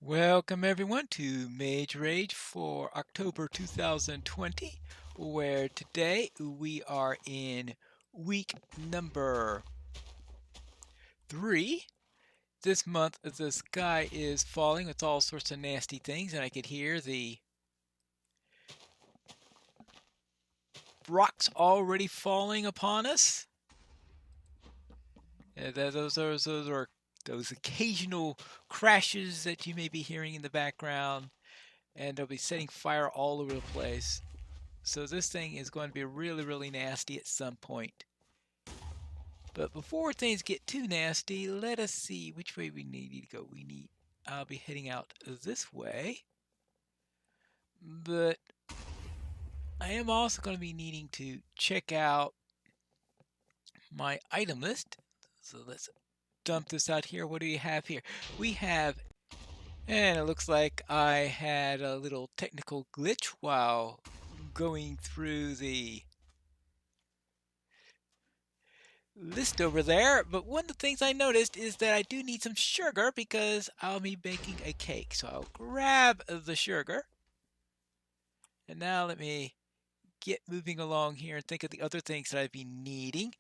Welcome everyone to Mage Rage for October 2020, where today we are in week number 3. This month the sky is falling with all sorts of nasty things, and I could hear the rocks already falling upon us. Those occasional crashes that you may be hearing in the background, and they'll be setting fire all over the place. So this thing is going to be really, really nasty at some point. But before things get too nasty, let us see which way we need to go. I'll be heading out this way. But I am also going to be needing to check out my item list. So let's dump this out here. What do we have here? We have, and it looks like I had a little technical glitch while going through the list over there, but one of the things I noticed is that I do need some sugar because I'll be baking a cake. So I'll grab the sugar. And now let me get moving along here and think of the other things that I'd be needing.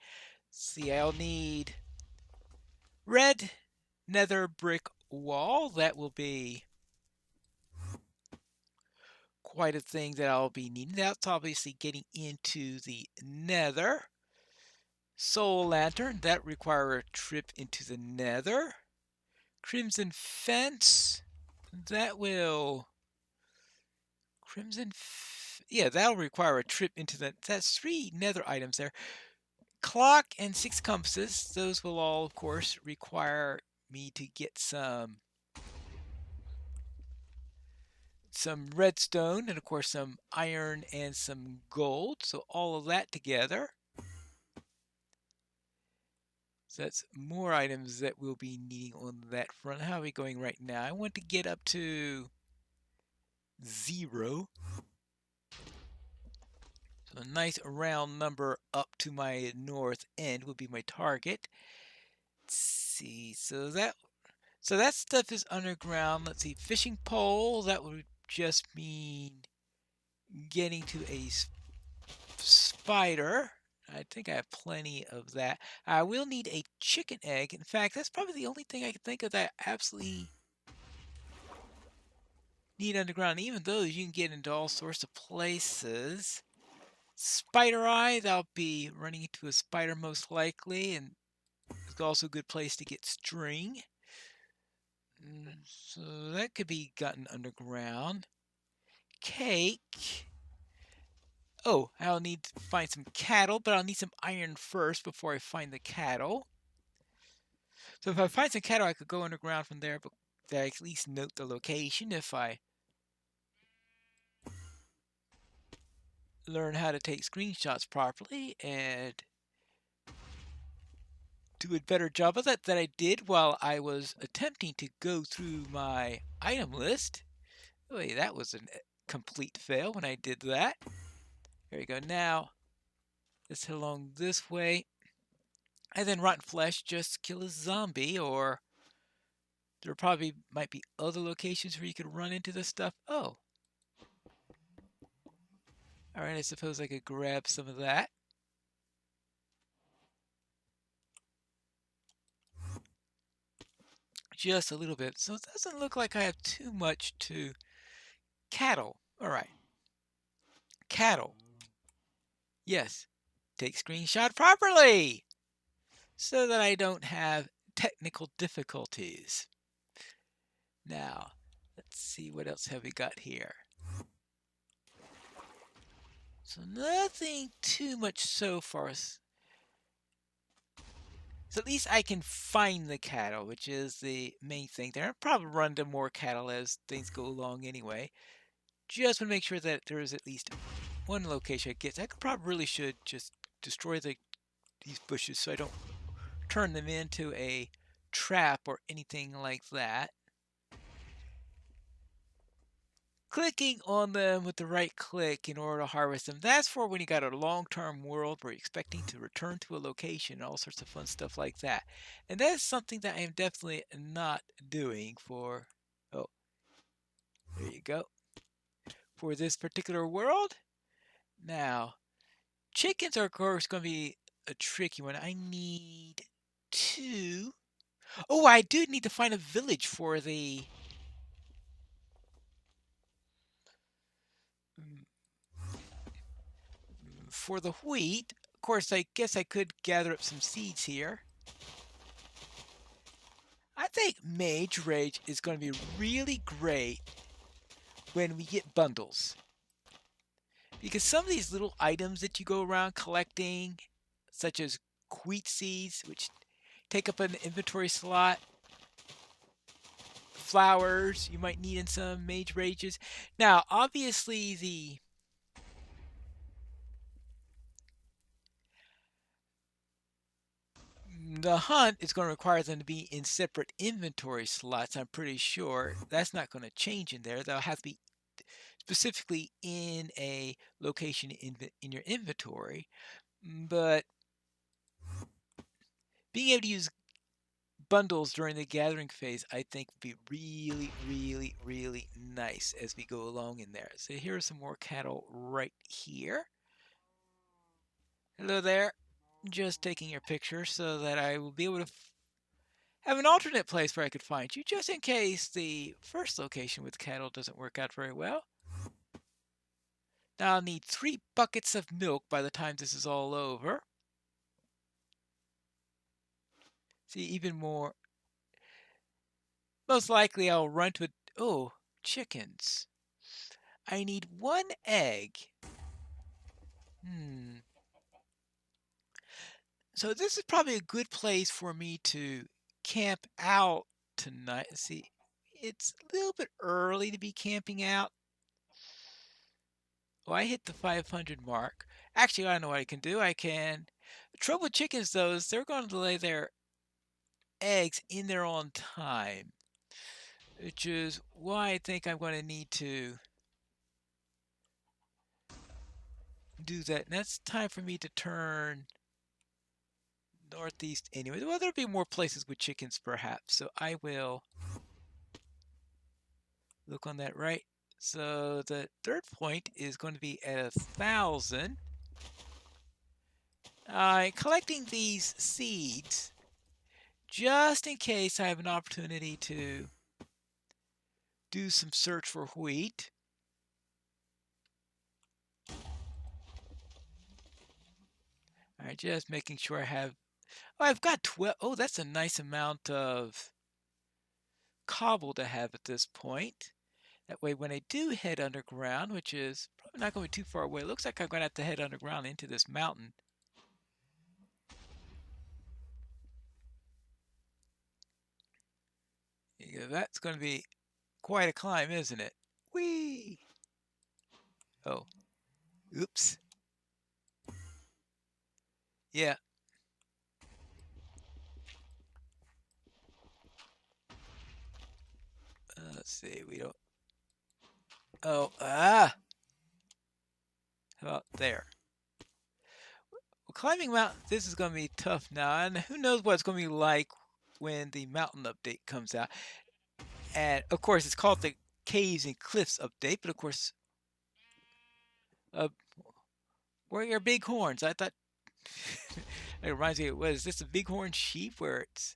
See, I'll need red nether brick wall. That will be quite a thing that I'll be needing. That's obviously getting into the nether. Soul lantern, that require a trip into the nether. Crimson fence, that will yeah, that'll require a trip into that's 3 nether items there. Clock and 6 compasses, those will all of course require me to get some redstone and of course some iron and some gold, so all of that together. So that's more items that we'll be needing on that front. How are we going right now? I want to get up to 0. So a nice round number up to my north end would be my target. Let's see, so that stuff is underground. Let's see, fishing pole, that would just mean getting to a spider. I think I have plenty of that. I will need a chicken egg. In fact, that's probably the only thing I can think of that I absolutely need underground. Even those you can get into all sorts of places. Spider eyes, I'll be running into a spider most likely, and it's also a good place to get string. So that could be gotten underground. Cake. Oh, I'll need to find some cattle, but I'll need some iron first before I find the cattle. So if I find some cattle, I could go underground from there, but I at least note the location if I learn how to take screenshots properly and do a better job of that than I did while I was attempting to go through my item list. Oh, yeah, that was a complete fail when I did that. There we go. Now, let's head along this way. And then rotten flesh, just kill a zombie, or there probably might be other locations where you could run into this stuff. Oh. Alright, I suppose I could grab some of that. Just a little bit. So it doesn't look like I have too much to... Cattle. Alright. Cattle. Yes. Take screenshot properly! So that I don't have technical difficulties. Now, let's see what else have we got here. So nothing too much so far. So at least I can find the cattle, which is the main thing there. I'll probably run into more cattle as things go along anyway. Just want to make sure that there is at least one location I get. I probably should just destroy these bushes so I don't turn them into a trap or anything like that. Clicking on them with the right click in order to harvest them. That's for when you got a long-term world where you're expecting to return to a location, all sorts of fun stuff like that. And that is something that I am definitely not doing for... Oh, There you go. For this particular world. Now, chickens are, of course, going to be a tricky one. I need two. Oh, I do need to find a village for the wheat. Of course, I guess I could gather up some seeds here. I think Mage Rage is going to be really great when we get bundles. Because some of these little items that you go around collecting, such as wheat seeds, which take up an inventory slot, flowers, you might need in some Mage Rages. Now, obviously, the hunt is going to require them to be in separate inventory slots. I'm pretty sure that's not going to change in there. They'll have to be specifically in a location in your inventory. But being able to use bundles during the gathering phase, I think would be really, really, really nice as we go along in there. So here are some more cattle right here. Hello there. Just taking your picture so that I will be able to have an alternate place where I could find you, just in case the first location with cattle doesn't work out very well. Now I'll need 3 buckets of milk by the time this is all over. See, even more. Most likely I'll run to oh, chickens. I need 1 egg. So this is probably a good place for me to camp out tonight. See, it's a little bit early to be camping out. Oh, I hit the 500 mark. Actually, I know what I can do. The trouble with chickens, though, is they're going to lay their eggs in their own time, which is why I think I'm going to need to do that. And that's time for me to turn northeast anyway. Well, there'll be more places with chickens, perhaps. So I will look on that right. So the third point is going to be at 1,000. Collecting these seeds just in case I have an opportunity to do some search for wheat. All right, just making sure I have. Oh, I've got 12. Oh, that's a nice amount of cobble to have at this point. That way, when I do head underground, which is probably not going too far away, it looks like I'm going to have to head underground into this mountain. Yeah, that's going to be quite a climb, isn't it? Whee! Oh, oops. Yeah. Let's see. We don't. Oh, How about there? Well, climbing mountains, this is going to be tough now, and who knows what it's going to be like when the mountain update comes out. And of course, it's called the Caves and Cliffs update, but of course, uh, where are your bighorns? I thought it reminds me. Was this a bighorn sheep? Where it's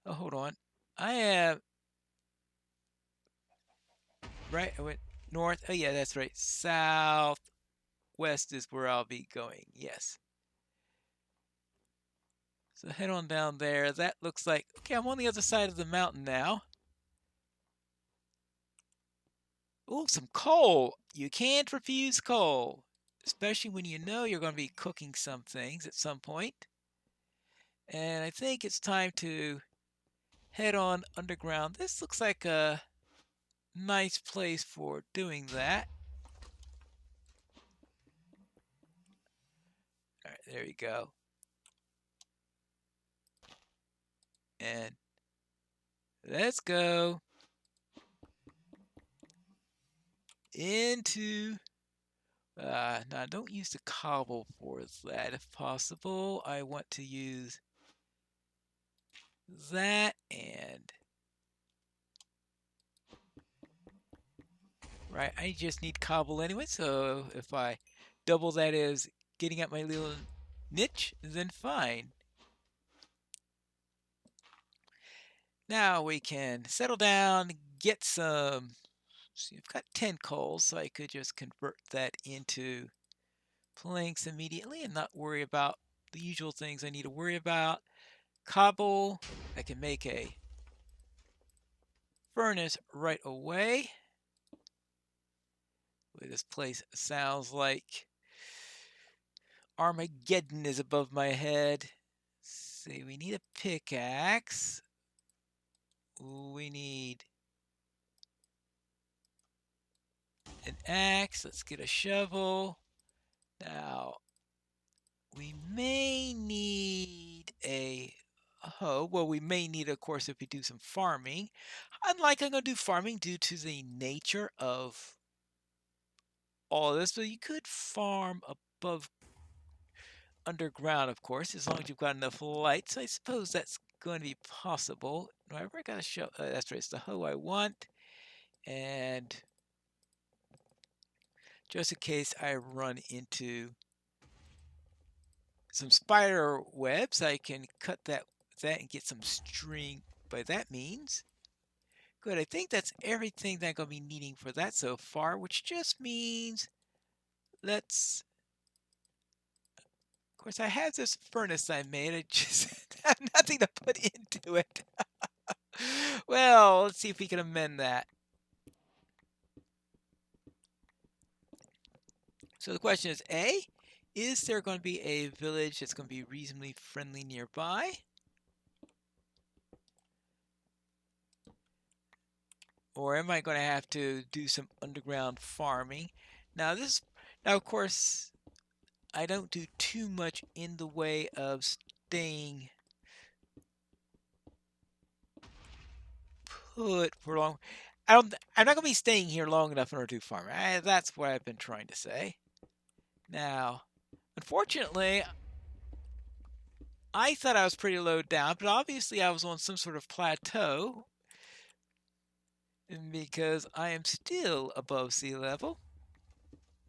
oh, hold on. I am right. I went north. Oh yeah, that's right. Southwest is where I'll be going. Yes. So head on down there. That looks like okay. I'm on the other side of the mountain now. Oh, some coal. You can't refuse coal, especially when you know you're going to be cooking some things at some point. And I think it's time to head on underground. This looks like a nice place for doing that. All right, there you go. And let's go into now don't use the cobble for that if possible. I want to use that and right? I just need cobble anyway, so if I double that as getting at my little niche, then fine. Now we can settle down, get some. See, I've got 10 coals, so I could just convert that into planks immediately and not worry about the usual things I need to worry about. Cobble, I can make a furnace right away. This place sounds like Armageddon is above my head. See, we need a pickaxe. We need an axe. Let's get a shovel. Now, we may need a hoe. Well, we may need, of course, if we do some farming. Unlike I'm going to do farming due to the nature of all of this, but you could farm above underground, of course, as long as you've got enough light. So I suppose that's going to be possible. However, I got to show. That's right. It's the hoe I want, and just in case I run into some spider webs, I can cut that and get some string by that means. Good. I think that's everything that I'm going to be needing for that so far, which just means let's. Of course, I have this furnace I made. I just have nothing to put into it. Well, let's see if we can amend that. So the question is, A, is there going to be a village that's going to be reasonably friendly nearby? Or am I going to have to do some underground farming? Now, of course, I don't do too much in the way of staying put for long. I'm not going to be staying here long enough in order to farm. That's what I've been trying to say. Now, unfortunately, I thought I was pretty low down, but obviously I was on some sort of plateau because I am still above sea level,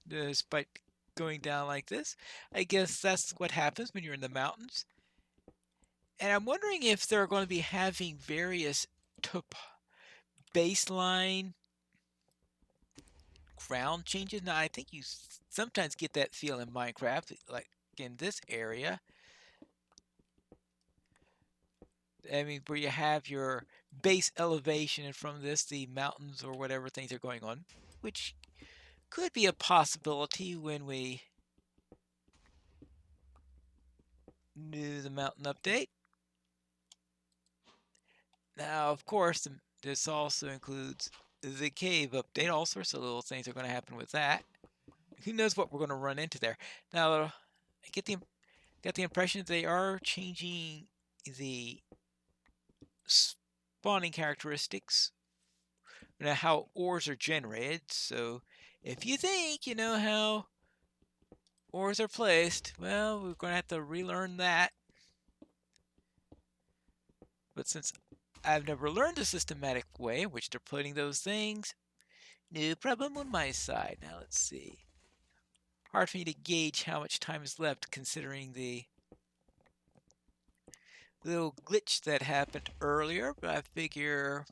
despite going down like this. I guess that's what happens when you're in the mountains. And I'm wondering if they're going to be having various baseline ground changes. Now, I think you sometimes get that feel in Minecraft, like in this area. I mean, where you have your base elevation, and from this, the mountains or whatever things are going on, which could be a possibility when we do the mountain update. Now, of course, this also includes the cave update. All sorts of little things are going to happen with that. Who knows what we're going to run into there? Now, I get the impression that they are changing the spawning characteristics, how ores are generated. So, if you think you know how ores are placed, well, we're going to have to relearn that. But since I've never learned a systematic way in which they're putting those things, no problem on my side. Now let's see. Hard for me to gauge how much time is left considering the little glitch that happened earlier, but I figure,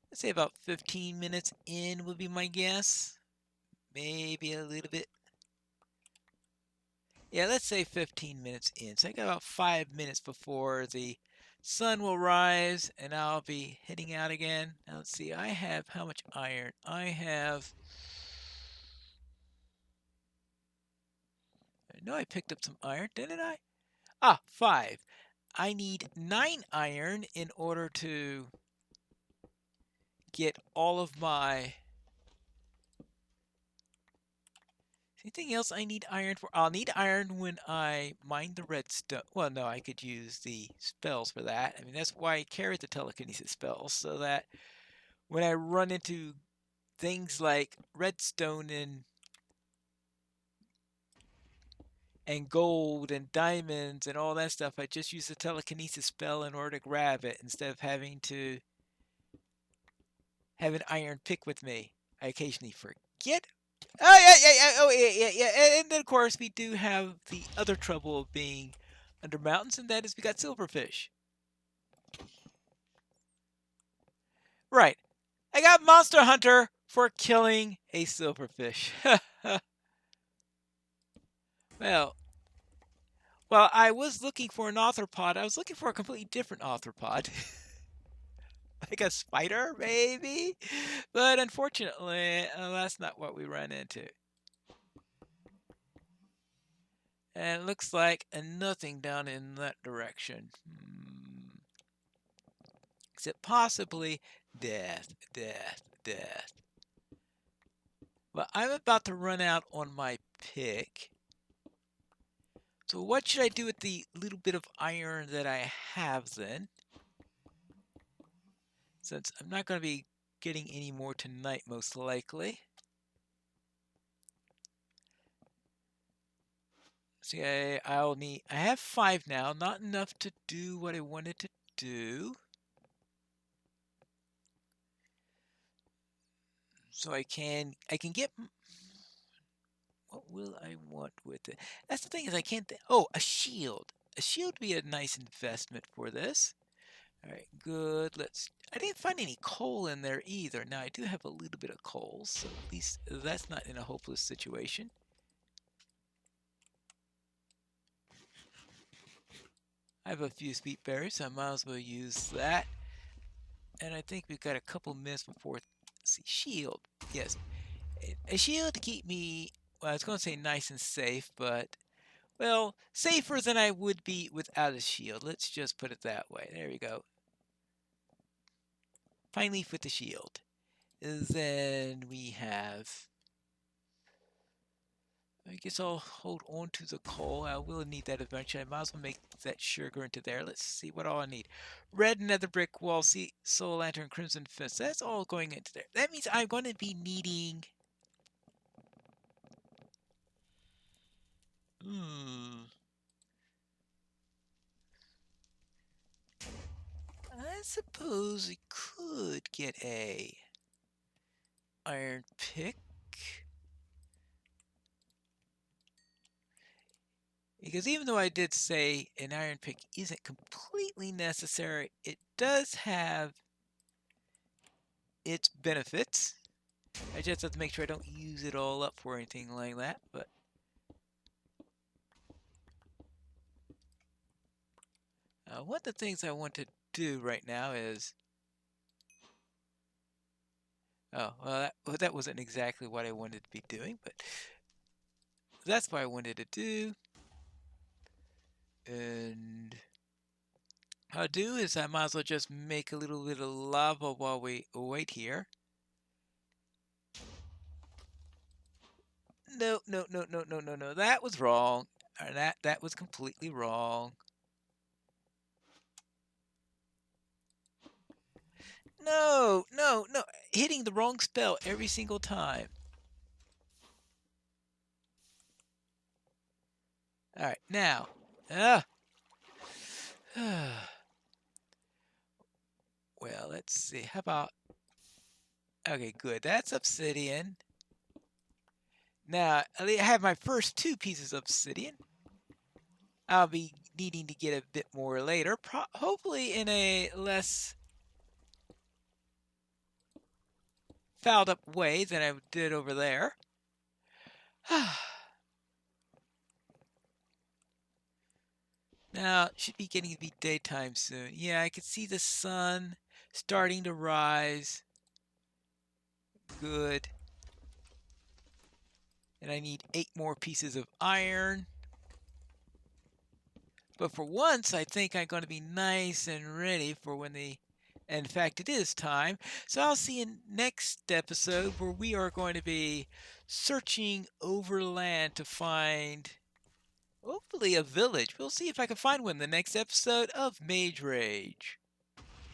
let's say about 15 minutes in would be my guess. Maybe a little bit. Yeah, let's say 15 minutes in. So I got about 5 minutes before the sun will rise and I'll be heading out again. Now let's see, I have how much iron? I know I picked up some iron, didn't I? Ah, 5. I need 9 iron in order to get all of my... Anything else I need iron for? I'll need iron when I mine the redstone. Well, no, I could use the spells for that. I mean, that's why I carry the telekinesis spells, so that when I run into things like redstone and gold and diamonds and all that stuff, I just use the telekinesis spell in order to grab it instead of having have an iron pick with me. I occasionally forget. Oh yeah. And then of course we do have the other trouble of being under mountains, and that is we got silverfish. Right. I got Monster Hunter for killing a silverfish. well, well, I was looking for an arthropod. I was looking for a completely different arthropod. like a spider, maybe? But unfortunately, that's not what we ran into. And it looks like nothing down in that direction. Except possibly death. But I'm about to run out on my pick. So what should I do with the little bit of iron that I have then? Since I'm not going to be getting any more tonight, most likely. See, I have 5 now, not enough to do what I wanted to do. So I can get, what will I want with it? That's the thing is I can't, oh, a shield. A shield would be a nice investment for this. All right, good. I didn't find any coal in there either. Now I do have a little bit of coal, so at least that's not in a hopeless situation. I have a few sweet berries, so I might as well use that. And I think we've got a couple minutes before, let's see, shield. Yes, a shield to keep me, well, I was going to say nice and safe, but, well, safer than I would be without a shield. Let's just put it that way. There we go. Pine leaf with the shield. Then we have, I guess I'll hold on to the coal. I will need that eventually. I might as well make that sugar into there. Let's see what all I need. Red nether brick wall, soul lantern, crimson fence. That's all going into there. That means I'm going to be needing... I suppose we could get a iron pick. Because even though I did say an iron pick isn't completely necessary, it does have its benefits. I just have to make sure I don't use it all up for anything like that, but... one of the things I want to do right now is... Oh, well, that wasn't exactly what I wanted to be doing, but that's what I wanted to do. And what I'll do is I might as well just make a little bit of lava while we wait here. No. That was wrong. That was completely wrong. No. Hitting the wrong spell every single time. All right, now. Well, let's see. How about... Okay, good. That's obsidian. Now, I have my first 2 pieces of obsidian. I'll be needing to get a bit more later, hopefully in a less fouled up way than I did over there. Now, it should be getting to be daytime soon. Yeah, I can see the sun starting to rise. Good. And I need 8 more pieces of iron. But for once, I think I'm going to be nice and ready for when the... In fact, it is time. So I'll see you next episode where we are going to be searching over land to find, hopefully, a village. We'll see if I can find one in the next episode of Mage Rage.